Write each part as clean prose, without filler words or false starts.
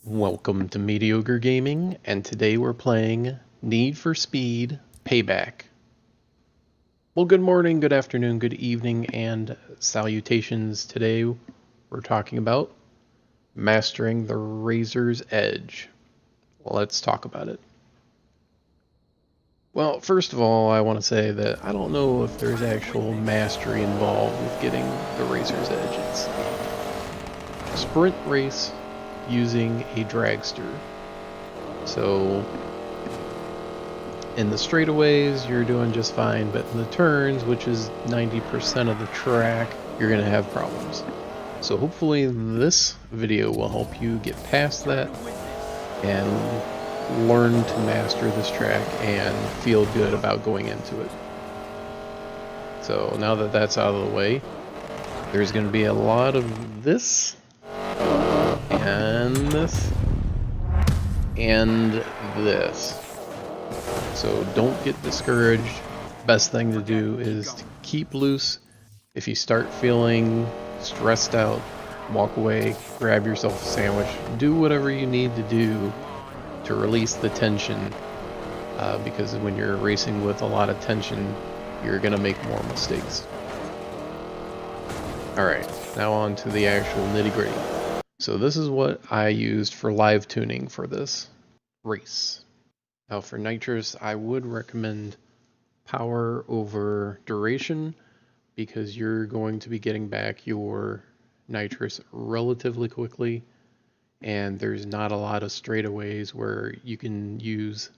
Welcome to Mediocre Gaming, and today we're playing Need for Speed Payback. Well, good morning, good afternoon, good evening, and salutations. Today we're talking about mastering the Razor's Edge. Well, let's talk about it. Well, first of all, I want to say that I don't know if there's actual mastery involved with getting the Razor's Edge. It's a sprint race using a dragster. So in the straightaways, you're doing just fine, but in the turns, which is 90% of the track, you're going to have problems. So hopefully this video will help you get past that and learn to master this track and feel good about going into it. So now that that's out of the way, there's going to be a lot of this and this and this. So don't get discouraged. Best thing to do is to keep loose. If you start feeling stressed out, walk away, grab yourself a sandwich, do whatever you need to do to release the tension, because when you're racing with a lot of tension, you're going to make more mistakes. Alright, now on to the actual nitty-gritty. So this is what I used for live tuning for this race. Now for nitrous, I would recommend power over duration because you're going to be getting back your nitrous relatively quickly, and there's not a lot of straightaways where you can use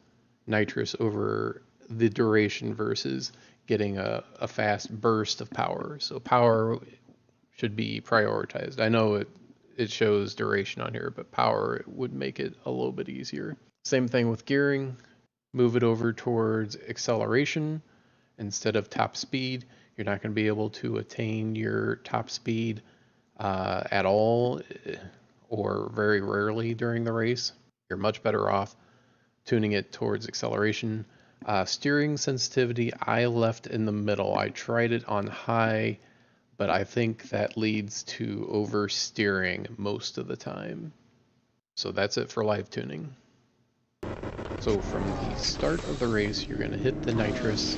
nitrous over the duration versus getting a fast burst of power. So power should be prioritized. I know it shows duration on here, but power would make it a little bit easier. Same thing with gearing. Move it over towards acceleration instead of top speed. You're not going to be able to attain your top speed at all, or very rarely during the race. You're much better off tuning it towards acceleration. Steering sensitivity, I left in the middle. I tried it on high, but I think that leads to oversteering most of the time. So that's it for live tuning. So from the start of the race, you're going to hit the nitrous.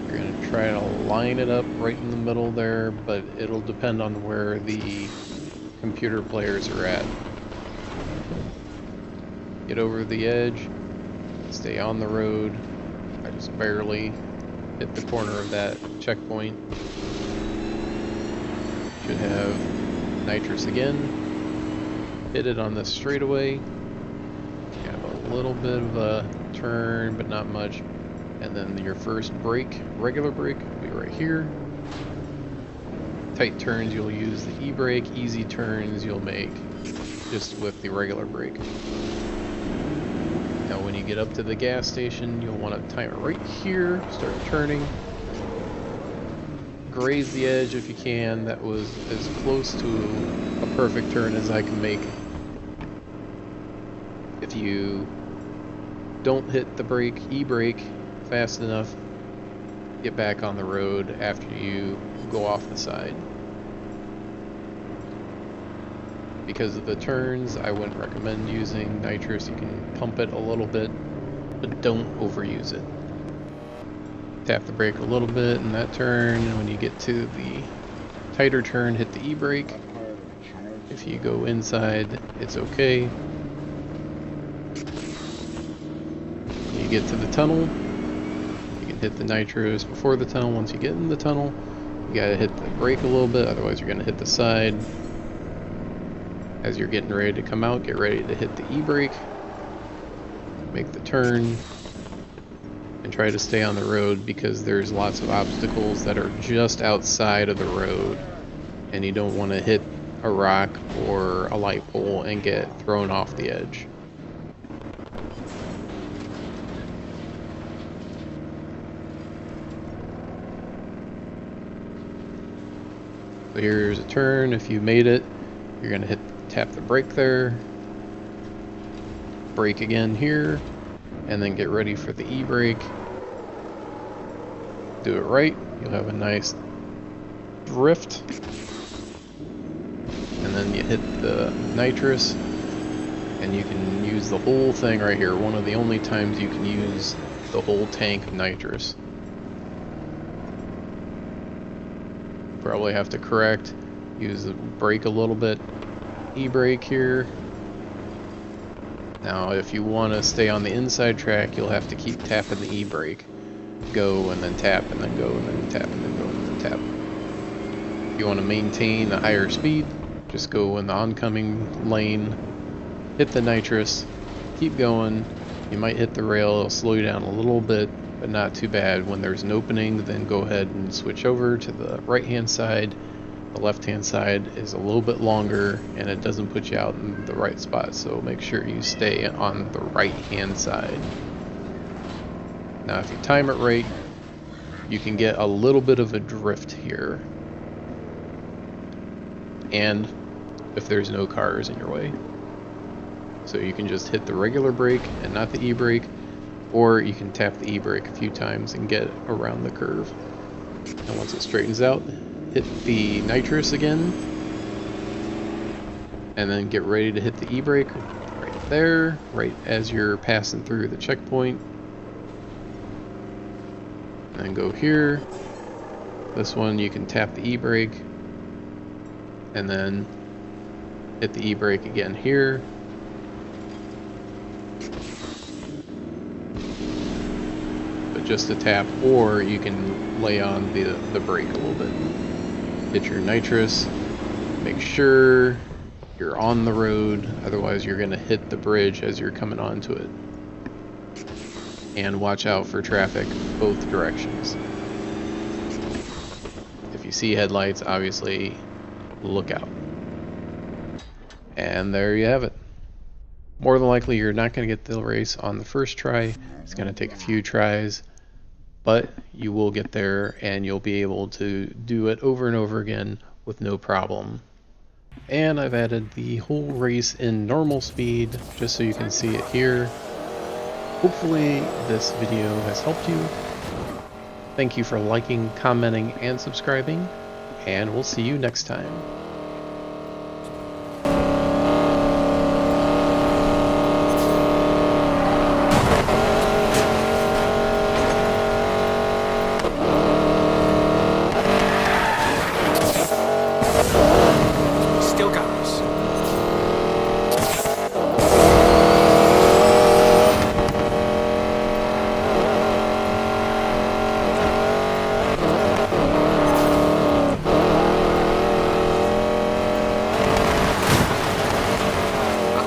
You're going to try to line it up right in the middle there, but it'll depend on where the computer players are at. Get over the edge, stay on the road. I just barely hit the corner of that checkpoint. Should have nitrous again. Hit it on the straightaway. Have a little bit of a turn, but not much. And then your first brake, regular brake, will be right here. Tight turns, you'll use the e-brake. Easy turns, you'll make just with the regular brake. Now when you get up to the gas station, you'll want to time it right here, start turning. Graze the edge if you can. That was as close to a perfect turn as I can make. If you don't hit the brake, e-brake, fast enough, get back on the road after you go off the side. Because of the turns, I wouldn't recommend using nitrous. You can pump it a little bit, but don't overuse it. Tap the brake a little bit in that turn, and when you get to the tighter turn, hit the e-brake. If you go inside, it's okay. When you get to the tunnel, you can hit the nitrous before the tunnel. Once you get in the tunnel, you gotta hit the brake a little bit, otherwise you're gonna hit the side. As you're getting ready to come out, get ready to hit the e-brake, make the turn, and try to stay on the road because there's lots of obstacles that are just outside of the road, and you don't want to hit a rock or a light pole and get thrown off the edge. So here's a turn. If you made it, you're going to tap the brake there, brake again here, and then get ready for the e-brake. Do it right, you'll have a nice drift, and then you hit the nitrous, and you can use the whole thing right here. One of the only times you can use the whole tank of nitrous. Probably have to correct, use the brake a little bit, e-brake here. Now if you want to stay on the inside track, you'll have to keep tapping the e-brake. Go and then tap and then go and then tap and then go and then tap. If you want to maintain a higher speed, just go in the oncoming lane, hit the nitrous, keep going. You might hit the rail, it'll slow you down a little bit, but not too bad. When there's an opening, then go ahead and switch over to the right hand side. The left hand side is a little bit longer and it doesn't put you out in the right spot, so make sure you stay on the right hand side. Now if you time it right, you can get a little bit of a drift here, and if there's no cars in your way. So you can just hit the regular brake and not the e-brake, or you can tap the e-brake a few times and get around the curve. And once it straightens out, hit the nitrous again, and then get ready to hit the e-brake right there, right as you're passing through the checkpoint. And then go here. This one you can tap the e-brake, and then hit the e-brake again here. Just a tap, or you can lay on the brake a little bit. Hit your nitrous, make sure you're on the road, otherwise you're going to hit the bridge as you're coming onto it. And watch out for traffic both directions. If you see headlights, obviously look out. And there you have it. More than likely you're not going to get the race on the first try. It's going to take a few tries, but you will get there and you'll be able to do it over and over again with no problem. And I've added the whole race in normal speed just so you can see it here. Hopefully this video has helped you. Thank you for liking, commenting, and subscribing, and we'll see you next time.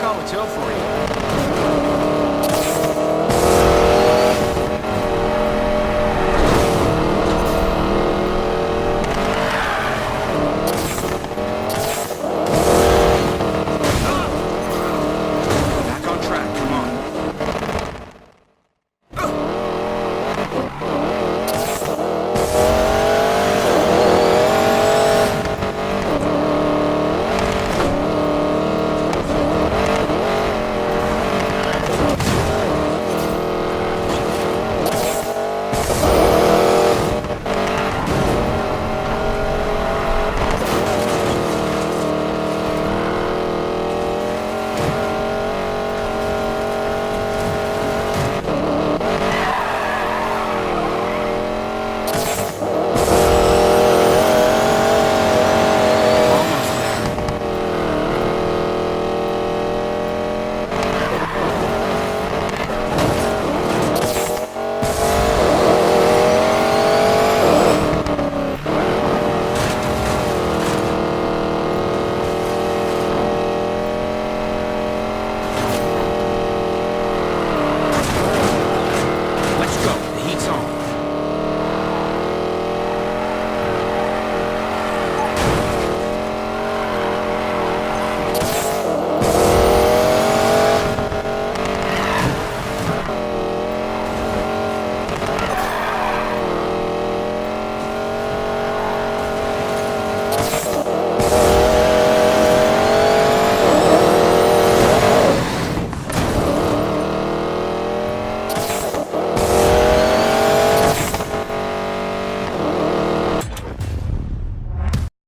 I'll tell for you.